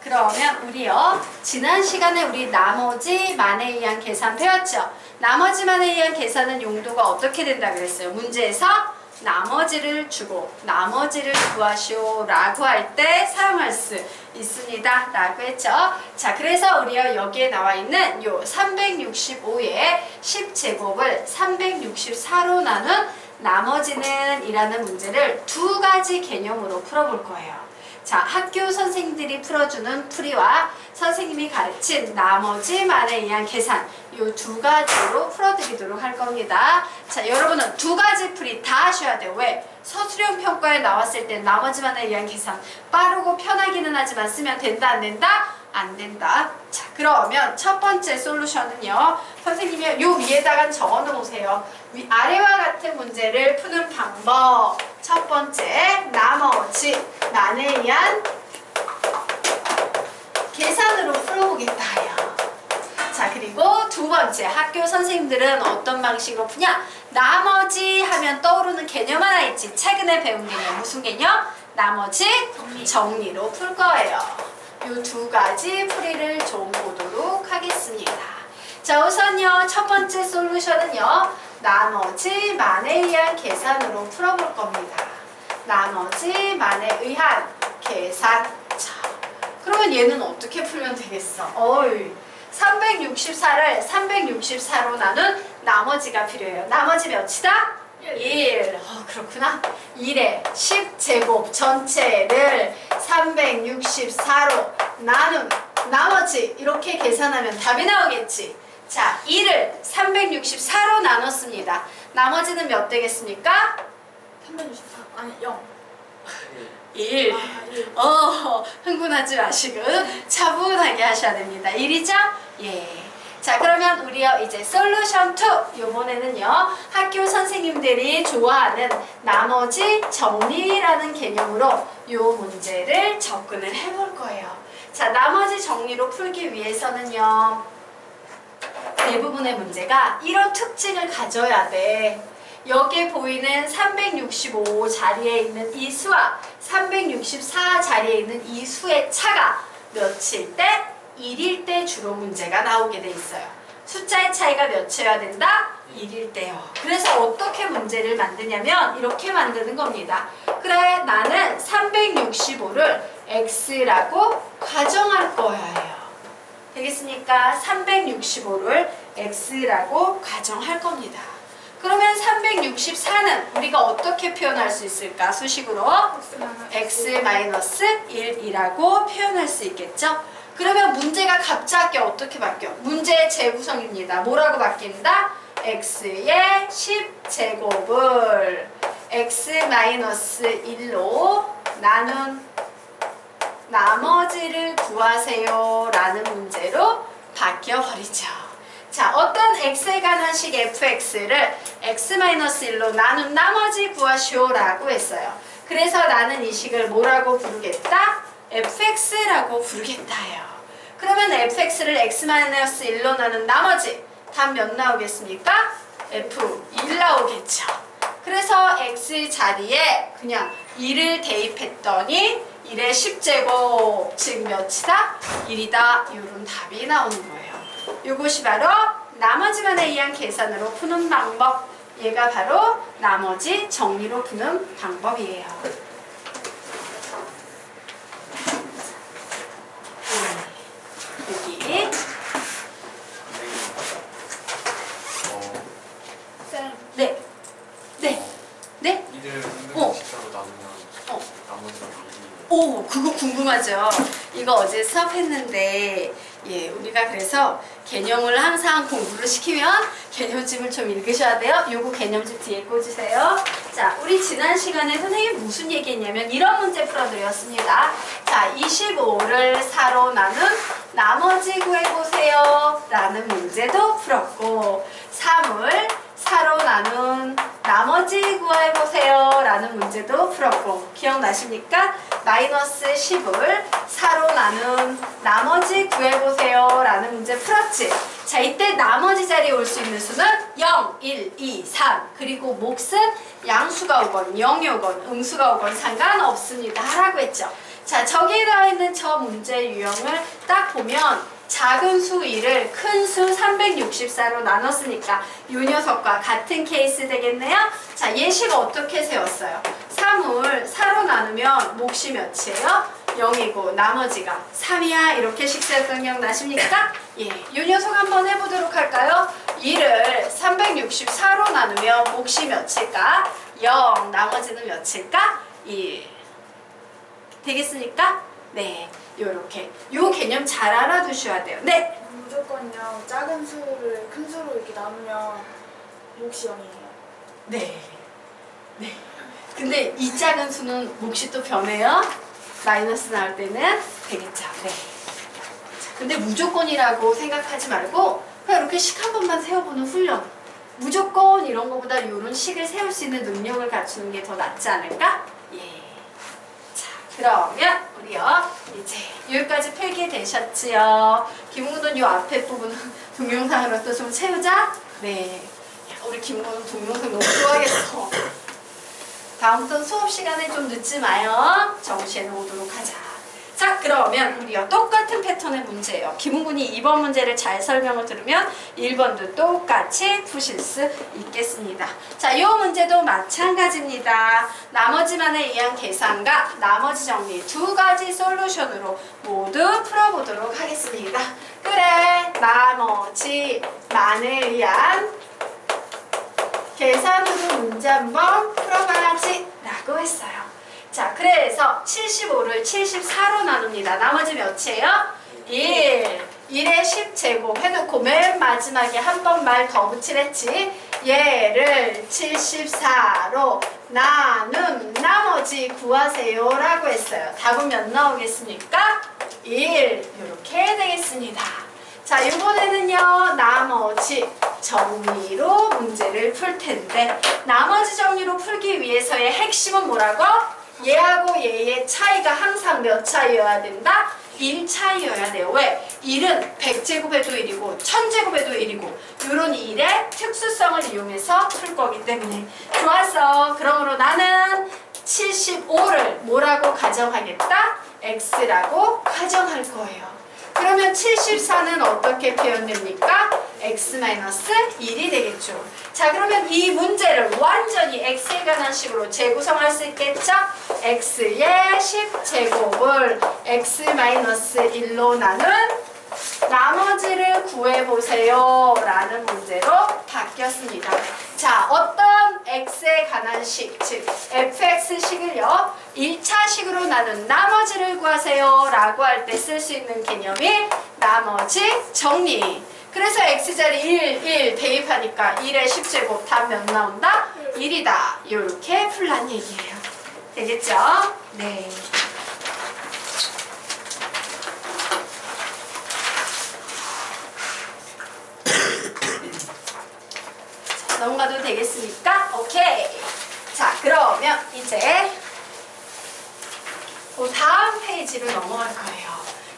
그러면 우리요 지난 시간에 우리 나머지 만에 의한 계산 배웠죠? 나머지 만에 의한 계산은 용도가 어떻게 된다 그랬어요? 문제에서 나머지를 주고 나머지를 구하시오 라고 할 때 사용할 수 있습니다 라고 했죠. 자, 그래서 우리가 여기에 나와 있는 요 365의 10제곱을 364로 나눈 나머지는 이라는 문제를 두 가지 개념으로 풀어볼 거예요. 자, 학교 선생님들이 풀어주는 풀이와 선생님이 가르친 나머지만에 의한 계산 이 두 가지로 풀어드리도록 할 겁니다. 자, 여러분은 두 가지 풀이 다 하셔야 돼요. 왜? 서술형 평가에 나왔을 때 나머지만에 의한 계산 빠르고 편하기는 하지만 쓰면 된다 안 된다? 안 된다. 자, 그러면 첫 번째 솔루션은요. 선생님이 요 위에다가 적어 놓으세요. 아래와 같은 문제를 푸는 방법. 첫 번째, 나머지만에 의한 계산으로 풀어보겠다 해요. 자, 그리고 두 번째, 학교 선생님들은 어떤 방식으로 푸냐? 나머지 하면 떠오르는 개념 하나 있지. 최근에 배운 개념. 무슨 개념? 나머지 정리로 풀 거예요. 이 두 가지 풀이를 좀 보도록 하겠습니다. 자, 우선요 첫 번째 솔루션은요 나머지만에 의한 계산으로 풀어볼 겁니다. 나머지만에 의한 계산. 자, 그러면 얘는 어떻게 풀면 되겠어? 364를 364로 나눈 나머지가 필요해요. 나머지 몇이다? 1. 그렇구나. 1의 10제곱 전체를 364로 나눈 나머지 이렇게 계산하면 답이 나오겠지. 자, 1을 364로 나눴습니다. 나머지는 몇 되겠습니까? 364 아니 0 1. 1. 흥분하지 마시고 차분하게 하셔야 됩니다. 1이죠? 예. 자, 그러면 우리요 이제 솔루션 2 요번에는요 학교 선생님들이 좋아하는 나머지 정리라는 개념으로 요 문제를 접근을 해볼 거예요. 자, 나머지 정리로 풀기 위해서는요 대부분의 문제가 이런 특징을 가져야 돼. 여기에 보이는 365 자리에 있는 이 수와 364 자리에 있는 이 수의 차가 몇일 때? 1일 때 주로 문제가 나오게 돼 있어요. 숫자의 차이가 몇이어야 된다? 1일 때요. 그래서 어떻게 문제를 만드냐면 이렇게 만드는 겁니다. 그래, 나는 365를 x라고 가정할 거예요. 되겠습니까? 365를 x라고 가정할 겁니다. 그러면 364는 우리가 어떻게 표현할 수 있을까? 수식으로 x-1이라고 표현할 수 있겠죠? 그러면 문제가 갑자기 어떻게 바뀌어? 문제의 재구성입니다. 뭐라고 바뀐다? x의 10제곱을 x-1로 나눈 나머지를 구하세요 라는 문제로 바뀌어버리죠. 자, 어떤 x에 관한 식 fx를 x-1로 나눈 나머지 구하시오 라고 했어요. 그래서 나는 이 식을 뭐라고 부르겠다? fx라고 부르겠다요. 그러면 fx를 x-1로 나눈 나머지 답 몇 나오겠습니까? f1 나오겠죠. 그래서 x 자리에 그냥 1을 대입했더니 1의 10제곱 즉 몇이다? 1이다. 이런 답이 나오는 거예요. 이것이 바로 나머지만에 의한 계산으로 푸는 방법. 얘가 바로 나머지 정리로 푸는 방법이에요. 여기 네. 네. 네? 이를 어. 364로 나누면 나머지가 1이. 오, 그거 궁금하죠? 이거 어제 수업했는데 예, 우리가 그래서 개념을 항상 공부를 시키면 개념집을 좀 읽으셔야 돼요. 요거 개념집 뒤에 꽂으세요. 자, 우리 지난 시간에 선생님 무슨 얘기했냐면 이런 문제 풀어드렸습니다. 자, 25를 4로 나눈 나머지 구해보세요 라는 문제도 풀었고 3을 4로 나눈 나머지 구해보세요 라는 문제도 풀었고 기억나십니까? 마이너스 10을 4로 나눈 나머지 구해보세요 라는 문제 풀었지? 자, 이때 나머지 자리에 올 수 있는 수는 0, 1, 2, 3 그리고 몫은 양수가 오건 0이 오건 음수가 오건 상관없습니다 라고 했죠. 자, 저기에 나와 있는 저 문제 유형을 딱 보면 작은 수 1을 큰 수 364로 나눴으니까 이 녀석과 같은 케이스 되겠네요. 자, 예식 어떻게 세웠어요? 3을 4로 나누면 몫이 몇이에요? 0이고 나머지가 3이야. 이렇게 식세했던 기억나십니까? 예, 이 녀석 한번 해보도록 할까요? 1을 364로 나누면 몫이 몇일까? 0, 나머지는 몇일까? 1. 되겠습니까? 네, 요렇게 요 개념 잘 알아두셔야 돼요. 네, 무조건요. 작은 수를 큰 수로 이렇게 나누면 몫이 0이에요. 네, 네. 근데 이 작은 수는 몫이 또 변해요. 마이너스 나올 때는 되겠죠. 네. 자, 근데 무조건이라고 생각하지 말고 그냥 이렇게 식 한 번만 세워보는 훈련. 무조건 이런 거보다 이런 식을 세울 수 있는 능력을 갖추는 게 더 낫지 않을까? 예. 자, 그러면 우리요 이제 여기까지 필기되셨지요? 김웅도는 이 앞에 부분 동영상으로 또 좀 채우자. 네. 야, 우리 김웅도는 동영상 너무 좋아하겠어. 다음부터 수업 시간에 좀 늦지 마요. 정시에 오도록 하자. 자, 그러면 우리요 똑같은 패턴의 문제예요. 김웅군이 2번 문제를 잘 설명을 들으면 1번도 똑같이 푸실 수 있겠습니다. 자, 이 문제도 마찬가지입니다. 나머지만에 의한 계산과 나머지 정리 두 가지 솔루션으로 모두 풀어보도록 하겠습니다. 그래, 나머지만에 의한 계산으로 문제 한번 풀어봐야지 라고 했어요. 자, 그래서 75를 74로 나눕니다. 나머지 몇이에요? 1. 1의 10제곱 해놓고 맨 마지막에 한 번 말 더 붙이랬지. 얘를 74로 나눔 나머지 구하세요 라고 했어요. 답은 몇 나오겠습니까? 1. 이렇게 되겠습니다. 자, 이번에는요 나머지 정리로 문제를 풀 텐데 나머지 정리로 풀기 위해서의 핵심은 뭐라고? 얘하고 얘의 차이가 항상 몇 차이여야 된다? 1 차이여야 돼요. 왜? 1은 100제곱에도 1이고 1000제곱에도 1이고 이런 1의 특수성을 이용해서 풀 거기 때문에 좋았어. 그러므로 나는 75를 뭐라고 가정하겠다? x라고 가정할 거예요. 그러면 74는 어떻게 표현됩니까? x-1이 되겠죠. 자, 그러면 이 문제를 완전히 x에 관한 식으로 재구성할 수 있겠죠? x의 10제곱을 x-1로 나눈 나머지를 구해보세요 라는 문제로 바뀌었습니다. 자, 어떤 x에 관한 식, 즉 fx식을요 1차식으로 나눈 나머지를 구하세요 라고 할 때 쓸 수 있는 개념이 나머지 정리. 그래서 x자리 1 대입하니까 1의 10제곱 답 몇 나온다? 1이다. 이렇게 풀란 얘기예요. 되겠죠? 네. 넘어가도 되겠습니까? 오케이. 자, 그러면 이제 그 다음 페이지로 넘어갈 거예요.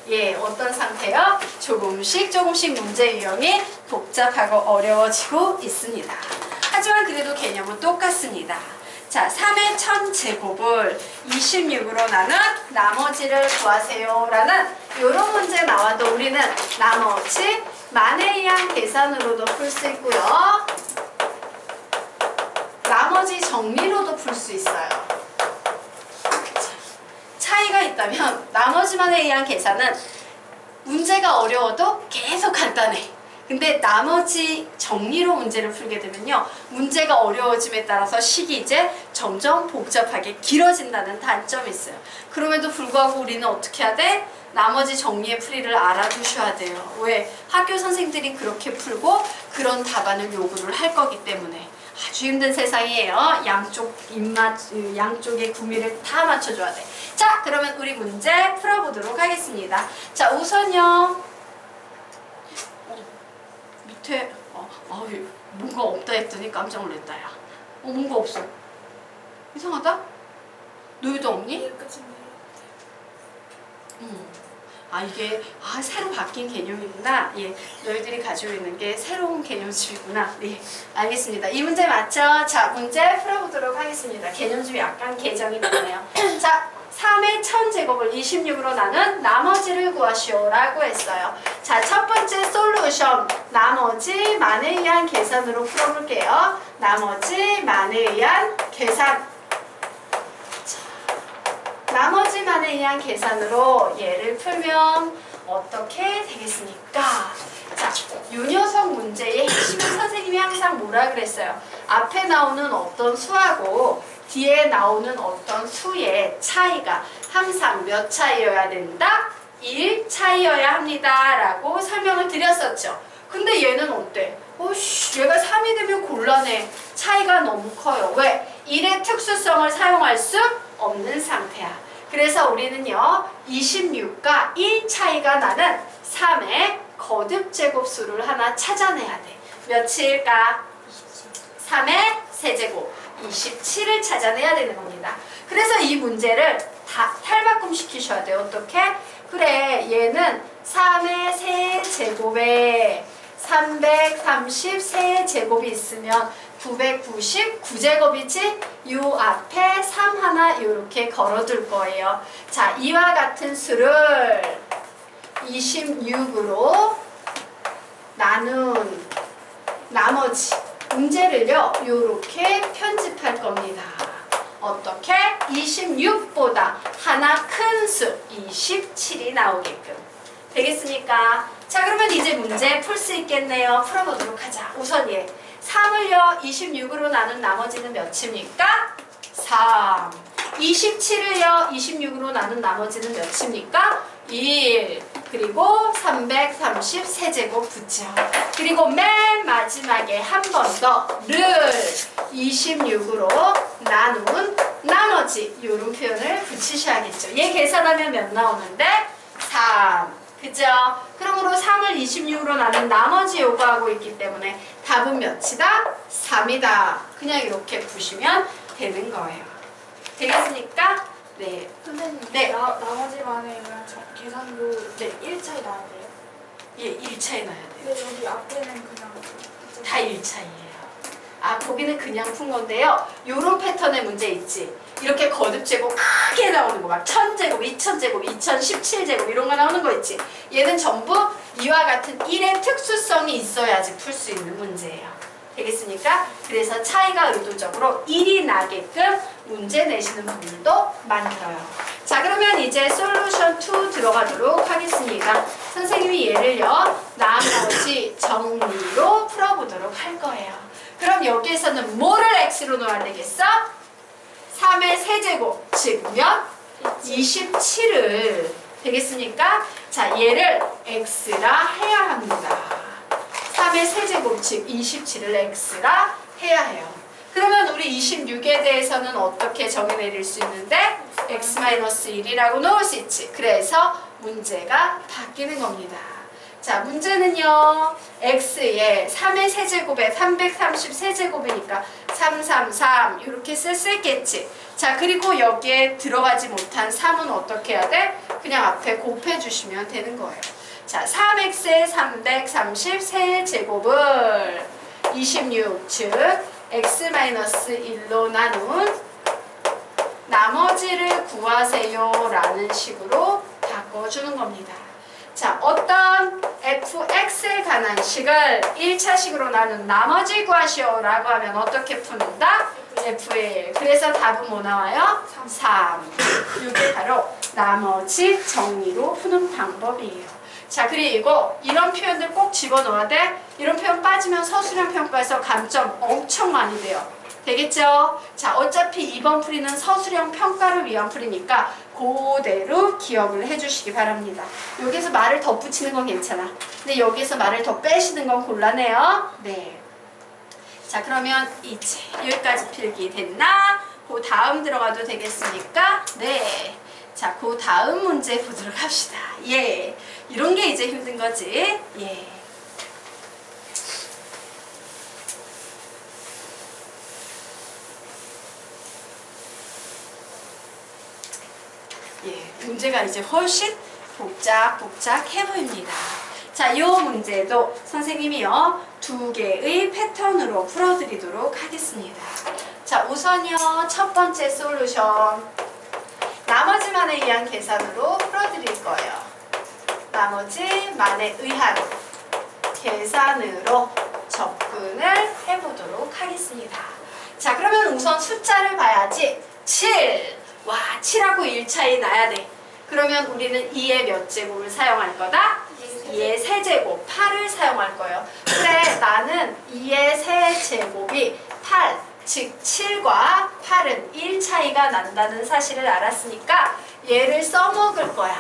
예, 어떤 상태요? 조금씩 문제 유형이 복잡하고 어려워지고 있습니다. 하지만 그래도 개념은 똑같습니다. 자, 3의 1000제곱을 26으로 나눈 나머지를 구하세요 라는 이런 문제 나와도 우리는 나머지 만에 의한 계산으로도 풀 수 있고요. 나머지 정리로도 풀 수 있어요. 차이가 있다면 나머지만에 의한 계산은 문제가 어려워도 계속 간단해. 근데 나머지 정리로 문제를 풀게 되면요 문제가 어려워짐에 따라서 식이 이제 점점 복잡하게 길어진다는 단점이 있어요. 그럼에도 불구하고 우리는 어떻게 해야 돼? 나머지 정리의 풀이를 알아두셔야 돼요. 왜? 학교 선생님들이 그렇게 풀고 그런 답안을 요구를 할 거기 때문에. 아주 힘든 세상이에요. 양쪽 입맛, 양쪽의 구미를 다 맞춰줘야 돼. 자, 그러면 우리 문제 풀어보도록 하겠습니다. 자, 우선요. 밑에 뭔가 없다 했더니 깜짝 놀랐다 야. 뭔가 없어. 이상하다? 너희도 없니? 예, 끝인데. 이게 새로 바뀐 개념이구나. 예, 너희들이 가지고 있는 게 새로운 개념집이구나. 예, 알겠습니다. 이 문제 맞죠? 자, 문제 풀어보도록 하겠습니다. 개념집이 약간 개정이 되네요. 자, 3의 1000제곱을 26으로 나눈 나머지를 구하시오라고 했어요. 자, 첫 번째 솔루션, 나머지 만에 의한 계산으로 풀어볼게요. 나머지 만에 의한 계산. 나머지 만에 의한 계산으로 얘를 풀면 어떻게 되겠습니까? 자, 이 녀석 문제의 핵심은 선생님이 항상 뭐라 그랬어요? 앞에 나오는 어떤 수하고 뒤에 나오는 어떤 수의 차이가 항상 몇 차이여야 된다? 1 차이여야 합니다 라고 설명을 드렸었죠. 근데 얘는 어때? 얘가 3이 되면 곤란해. 차이가 너무 커요. 왜? 1의 특수성을 사용할 수 없는 상태야. 그래서 우리는요 26과 1 차이가 나는 3의 거듭 제곱수를 하나 찾아내야 돼. 몇일까? 3의 세제곱 27을 찾아내야 되는 겁니다. 그래서 이 문제를 다 탈바꿈 시키셔야 돼요. 어떻게? 그래, 얘는 3의 세제곱에 333제곱이 있으면 999제곱이지? 요 앞에 3 하나 이렇게 걸어둘 거예요. 자, 이와 같은 수를 26으로 나눈 나머지 문제를요 요렇게 편집할 겁니다. 어떻게? 26보다 하나 큰 수 27이 나오게끔 되겠습니까? 자, 그러면 이제 문제 풀 수 있겠네요. 풀어보도록 하자. 우선 얘 3을요 26으로 나눈 나머지는 몇입니까? 3. 27을요 26으로 나눈 나머지는 몇입니까? 1. 그리고 333제곱 붙죠. 그리고 맨 마지막에 한 번 더 를 26으로 나눈 나머지 이런 표현을 붙이셔야겠죠. 얘 계산하면 몇 나오는데? 3. 그죠? 그러므로 3을 26으로 나눈 나머지 요구하고 있기 때문에 답은 몇이다? 3이다. 그냥 이렇게 보시면 되는 거예요. 되겠습니까? 네. 선생님, 네. 나머지 만에 의한 계산도 네. 1차이 나야 돼요? 예, 1차이 나야 돼요. 근데 여기 앞에는 그냥 다 1차이예요. 아, 거기는 그냥 푼 건데요. 요런 패턴의 문제 있지. 이렇게 거듭제곱 크게 나오는 거 막 1000제곱, 2000제곱, 2017제곱 이런 거 나오는 거 있지. 얘는 전부 이와 같은 1의 특수성이 있어야지 풀 수 있는 문제예요. 되겠습니까? 그래서 차이가 의도적으로 1이 나게끔 문제 내시는 분들도 만들어요. 자, 그러면 이제 솔루션 2 들어가도록 하겠습니다. 선생님이 얘를요 나머지 정리로 풀어보도록 할 거예요. 그럼 여기에서는 뭐를 x로 넣어야 되겠어? 3의 세제곱 즉 몇? 27을 되겠습니까? 자, 얘를 x라 해야 합니다. 3의 세제곱 즉 27을 x라 해야 해요. 그러면 우리 26에 대해서는 어떻게 정의 내릴 수 있는데? x-1이라고 놓을 수 있지. 그래서 문제가 바뀌는 겁니다. 자, 문제는요 x에 3의 세제곱에 333제곱이니까 333 이렇게 쓸 수 있겠지. 자, 그리고 여기에 들어가지 못한 3은 어떻게 해야 돼? 그냥 앞에 곱해주시면 되는 거예요. 자, 3x에 333제곱을 26 즉 x-1로 나눈 나머지를 구하세요 라는 식으로 바꿔주는 겁니다. 자, 어떤 fx에 관한 식을 1차식으로 나눈 나머지 구하시오 라고 하면 어떻게 푼다? f1. 그래서 답은 뭐 나와요? 3. 이게 바로 나머지 정리로 푸는 방법이에요. 자, 그리고 이런 표현들 꼭 집어넣어야 돼. 이런 표현 빠지면 서술형 평가에서 감점 엄청 많이 돼요. 되겠죠? 자, 어차피 이번 풀이는 서술형 평가를 위한 풀이니까 그대로 기억을 해주시기 바랍니다. 여기서 말을 덧붙이는 건 괜찮아. 근데 여기서 말을 더 빼시는 건 곤란해요. 네. 자, 그러면 이제 여기까지 필기 됐나? 그 다음 들어가도 되겠습니까? 네. 자, 그 다음 문제 보도록 합시다. 예. 이런 게 이제 힘든 거지. 예. 예, 문제가 이제 훨씬 복잡해 보입니다. 자, 이 문제도 선생님이요 2개의 패턴으로 풀어드리도록 하겠습니다. 자, 우선요 첫 번째 솔루션 나머지만에 의한 계산으로 풀어드릴 거예요. 나머지만에 의한 계산으로 접근을 해보도록 하겠습니다. 자, 그러면 우선 숫자를 봐야지. 7. 와, 7하고 1 차이 나야 돼. 그러면 우리는 2의 몇 제곱을 사용할 거다? 2의 세제곱, 8을 사용할 거예요. 그래, 나는 2의 세제곱이 8, 즉 7과 8은 1 차이가 난다는 사실을 알았으니까 얘를 써먹을 거야.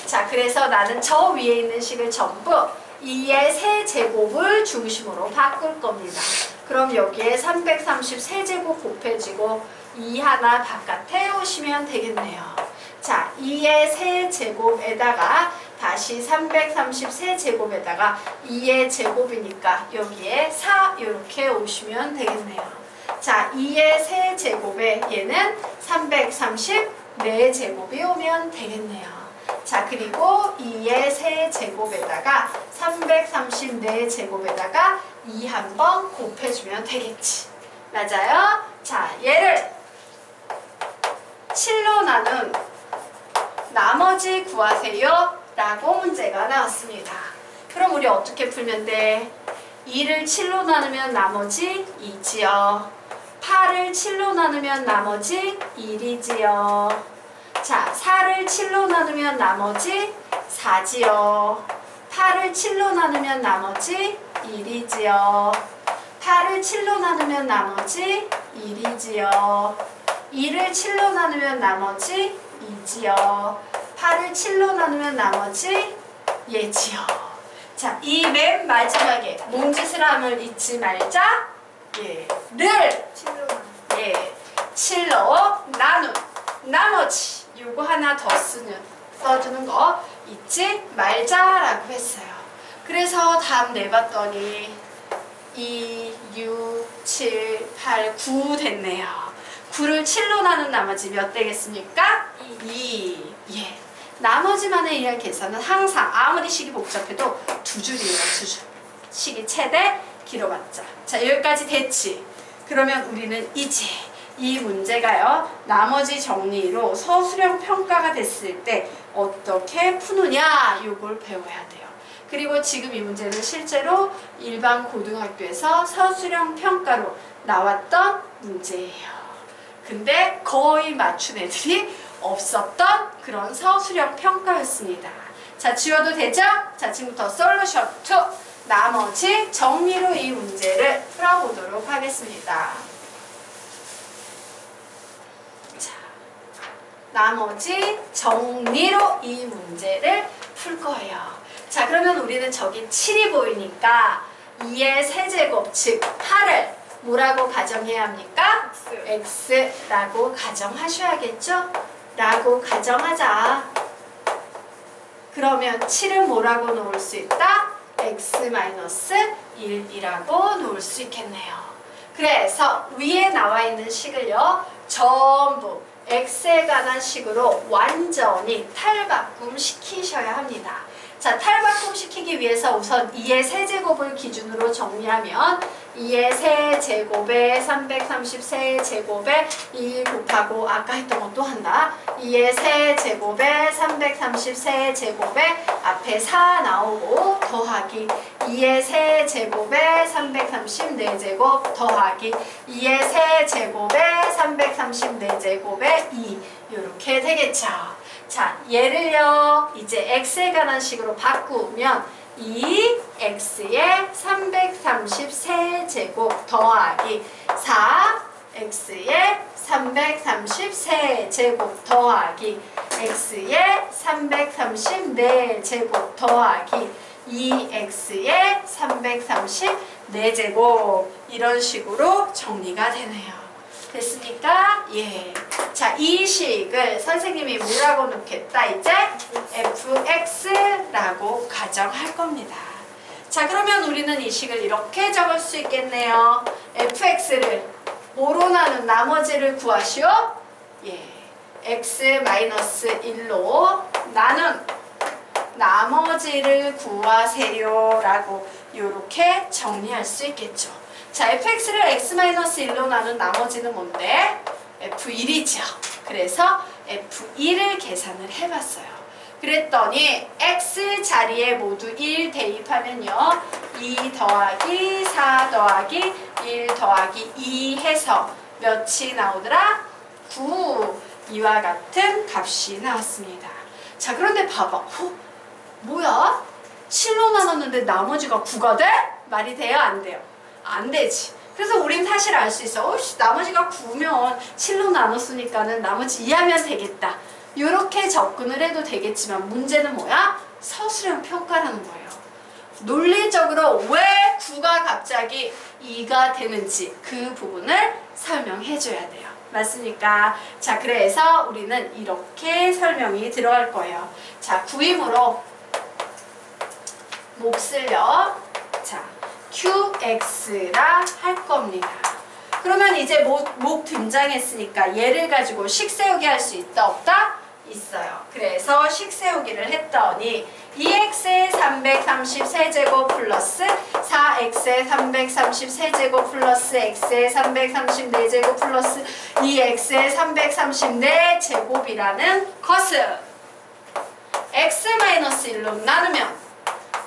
자, 그래서 나는 저 위에 있는 식을 전부 2의 세제곱을 중심으로 바꿀 겁니다. 그럼 여기에 330 세제곱 곱해지고 2 하나 바깥에 오시면 되겠네요. 자, 2의 세제곱에다가 다시 330 세제곱에다가 2의 제곱이니까 여기에 4 이렇게 오시면 되겠네요. 자, 2의 세제곱에 얘는 330 4제곱이 오면 되겠네요. 자, 그리고 2의 세제곱에다가 330 4제곱에다가 2 한번 곱해주면 되겠지. 맞아요? 자, 얘를 7로 나눈 나머지 구하세요 라고 문제가 나왔습니다. 그럼 우리 어떻게 풀면 돼? 2를 7로 나누면 나머지 2지요. 8을 7로 나누면 나머지 1이지요. 자, 4를 7로 나누면 나머지 4지요. 8을 7로 나누면 나머지 1이지요. 8을 7로 나누면 나머지 1이지요. 2를 7로 나누면 나머지 2지요. 8을 7로 나누면 나머지 얘지요. 자, 이 맨 마지막에 몸짓을 함을 잊지 말자. 얘를 7로 나눈 나머지 요거 하나 더 써주는 거 잊지 말자라고 했어요. 그래서 답 내봤더니 2, 6, 7, 8, 9 됐네요. 9를 7로 나눈 나머지 몇 되겠습니까? 2. 예. 나머지만에 의한 계산은 항상 아무리 식이 복잡해도 두 줄이에요. 두 줄. 식이 최대 길어봤자. 자, 여기까지 됐지? 그러면 우리는 이제 이 문제가요, 나머지 정리로 서술형 평가가 됐을 때 어떻게 푸느냐, 요걸 배워야 돼요. 그리고 지금 이 문제는 실제로 일반 고등학교에서 서술형 평가로 나왔던 문제예요. 근데 거의 맞춘 애들이 없었던 그런 서술형 평가였습니다. 자, 지워도 되죠? 자, 지금부터 솔루션 2, 나머지 정리로 이 문제를 풀어보도록 하겠습니다. 자, 나머지 정리로 이 문제를 풀 거예요. 자, 그러면 우리는 저기 7이 보이니까 2의 세제곱, 즉 8을 뭐라고 가정해야 합니까? X라고 가정하셔야겠죠? 라고 가정하자. 그러면 7은 뭐라고 놓을 수 있다? X-1이라고 놓을 수 있겠네요. 그래서 위에 나와 있는 식을요, 전부 X에 관한 식으로 완전히 탈바꿈 시키셔야 합니다. 자, 탈바꿈 시키기 위해서 우선 2의 세제곱을 기준으로 정리하면 2의 세제곱에 330 세제곱에 2 곱하고 아까 했던 것도 한다. 2의 세제곱에 330 세제곱에 앞에 4 나오고 더하기 2의 세제곱에 330 4제곱 더하기 2의 세제곱에 330 4제곱에 2 이렇게 되겠죠. 자, 얘를요 이제 x에 관한 식으로 바꾸면 2x에 330 세제곱 더하기 4x에 330 세제곱 더하기 x에 330 4제곱 더하기 2x에 330 4제곱 이런 식으로 정리가 되네요. 됐습니까? 예. 자, 이 식을 선생님이 뭐라고 놓겠다? 이제 fx라고 가정할 겁니다. 자, 그러면 우리는 이 식을 이렇게 적을 수 있겠네요. fx를 뭐로 나눈 나머지를 구하시오? 예. x-1로 나눈 나머지를 구하세요 라고 이렇게 정리할 수 있겠죠. 자, fx를 x-1로 나눈 나머지는 뭔데? f1이죠. 그래서 F2를 계산을 해봤어요. 그랬더니 x 자리에 모두 1 대입하면요. 2 더하기 4 더하기 1 더하기 2 해서 몇이 나오더라? 9. 이와 같은 값이 나왔습니다. 자, 그런데 봐봐. 뭐야? 7로 나눴는데 나머지가 9가 돼? 말이 돼요? 안 돼요? 안 되지. 그래서 우린 사실 알 수 있어. 나머지가 9면 7로 나눴으니까는 나머지 2하면 되겠다. 이렇게 접근을 해도 되겠지만 문제는 뭐야? 서술형 평가라는 거예요. 논리적으로 왜 9가 갑자기 2가 되는지 그 부분을 설명해 줘야 돼요. 맞습니까? 자, 그래서 우리는 이렇게 설명이 들어갈 거예요. 자, 구임으로 몫을요. 자, QX라 할 겁니다. 그러면 이제 목 등장했으니까 얘를 가지고 식 세우기 할 수 있다 없다? 있어요. 그래서 식 세우기를 했더니 2x의 333제곱 플러스 4x의 333제곱 플러스 x의 334제곱 플러스 2x의 334제곱이라는 것은 x-1로 나누면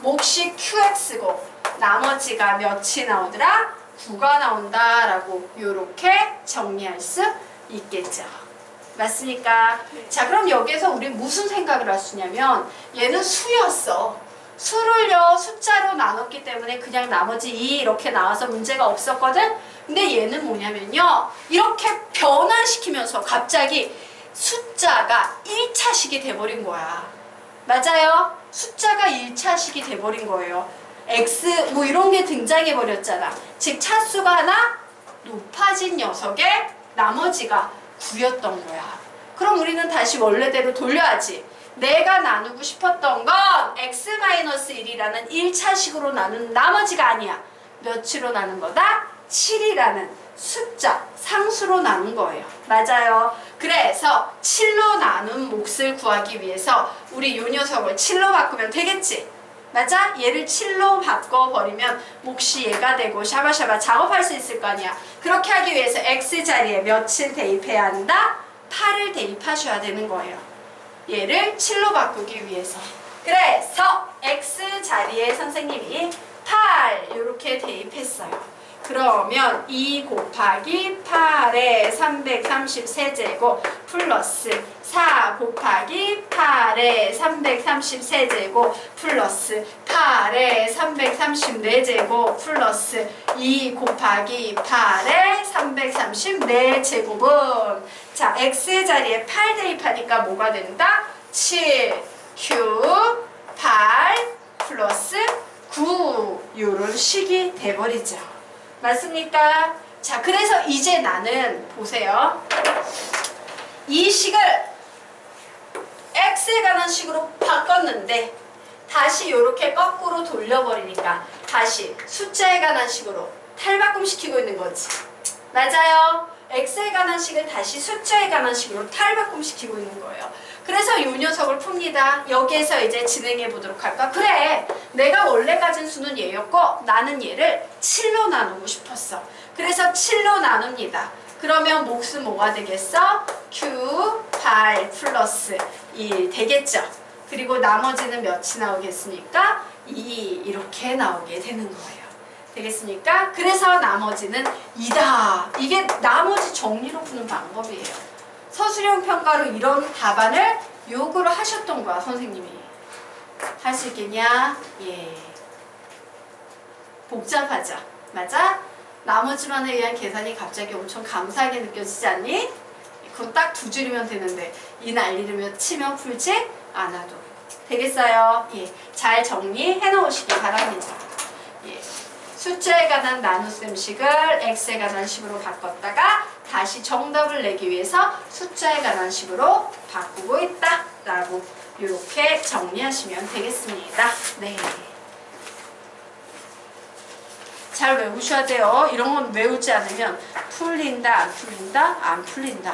몫이 qx고 나머지가 몇이 나오더라? 9가 나온다라고 이렇게 정리할 수 있겠죠. 맞습니까? 네. 자, 그럼 여기에서 우리 무슨 생각을 할 수 있냐면 얘는 수였어. 수를요 숫자로 나눴기 때문에 그냥 나머지 2 이렇게 나와서 문제가 없었거든? 근데 얘는 뭐냐면요 이렇게 변환시키면서 갑자기 숫자가 1차식이 돼버린 거야. 맞아요? 숫자가 1차식이 돼버린 거예요. X 뭐 이런 게 등장해 버렸잖아. 즉 차수가 하나 높아진 녀석의 나머지가 9였던 거야. 그럼 우리는 다시 원래대로 돌려야지. 내가 나누고 싶었던 건 x-1이라는 1차식으로 나눈 나머지가 아니야. 몇으로 나눈 거다? 7이라는 숫자, 상수로 나눈 거예요. 맞아요. 그래서 7로 나눈 몫을 구하기 위해서 우리 요 녀석을 7로 바꾸면 되겠지? 맞아? 얘를 7로 바꿔버리면 몫이 얘가 되고 샤바샤바 작업할 수 있을 거 아니야. 그렇게 하기 위해서 x 자리에 몇을 대입해야 한다? 8을 대입하셔야 되는 거예요. 얘를 7로 바꾸기 위해서. 그래서 x 자리에 선생님이 8 이렇게 대입했어요. 그러면 2 곱하기 8의 333제곱 플러스 4 곱하기 8의 333제곱 플러스 8의 334제곱 플러스 2 곱하기 8의 334제곱은 자, x 자리에 8 대입하니까 뭐가 된다? 7 q 8 플러스 9 이런 식이 돼버리죠. 맞습니까? 자, 그래서 이제 나는 보세요. 이 식을 x에 관한 식으로 바꿨는데 다시 이렇게 거꾸로 돌려버리니까 다시 숫자에 관한 식으로 탈바꿈시키고 있는 거지. 맞아요. x에 관한 식을 다시 숫자에 관한 식으로 탈바꿈시키고 있는 거예요. 그래서 이 녀석을 풉니다. 여기에서 이제 진행해 보도록 할까? 그래, 내가 원래 가진 수는 얘였고 나는 얘를 7로 나누고 싶었어. 그래서 7로 나눕니다. 그러면 몫은 뭐가 되겠어? q 8 플러스 1 되겠죠. 그리고 나머지는 몇이 나오겠습니까? 2 이렇게 나오게 되는 거예요. 되겠습니까? 그래서 나머지는 2다. 이게 나머지 정리로 푸는 방법이에요. 서술형 평가로 이런 답안을 요구를 하셨던 거야, 선생님이. 할 수 있겠냐? 예. 복잡하죠? 맞아? 나머지만에 의한 계산이 갑자기 엄청 감사하게 느껴지지 않니? 그건 딱 2줄이면 되는데 이 난리를 치면 풀지 않아도 되겠어요? 예. 잘 정리해 놓으시기 바랍니다. 예. 숫자에 관한 나눗셈식을 x에 관한 식으로 바꿨다가 다시 정답을 내기 위해서 숫자에 관한 식으로 바꾸고 있다 라고 이렇게 정리하시면 되겠습니다. 네. 잘 외우셔야 돼요. 이런 건 외우지 않으면 풀린다 안 풀린다 안 풀린다.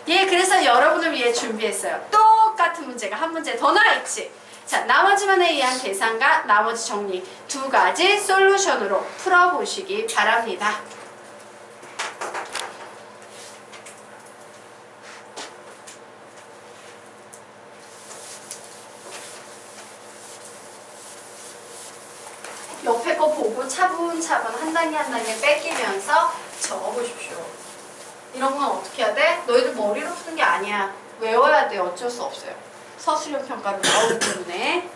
예, 그래서 여러분을 위해 준비했어요. 똑같은 문제가 한 문제 더 나와있지. 자, 나머지만에 의한 계산과 나머지 정리 두 가지 솔루션으로 풀어보시기 바랍니다. 옆에 거 보고 차분차분 한 단계 한 단계 뺏기면서 적어보십시오. 이런 건 어떻게 해야 돼? 너희들 머리로 푸는 게 아니야. 외워야 돼. 어쩔 수 없어요. 서술형 평가로 나오기 때문에.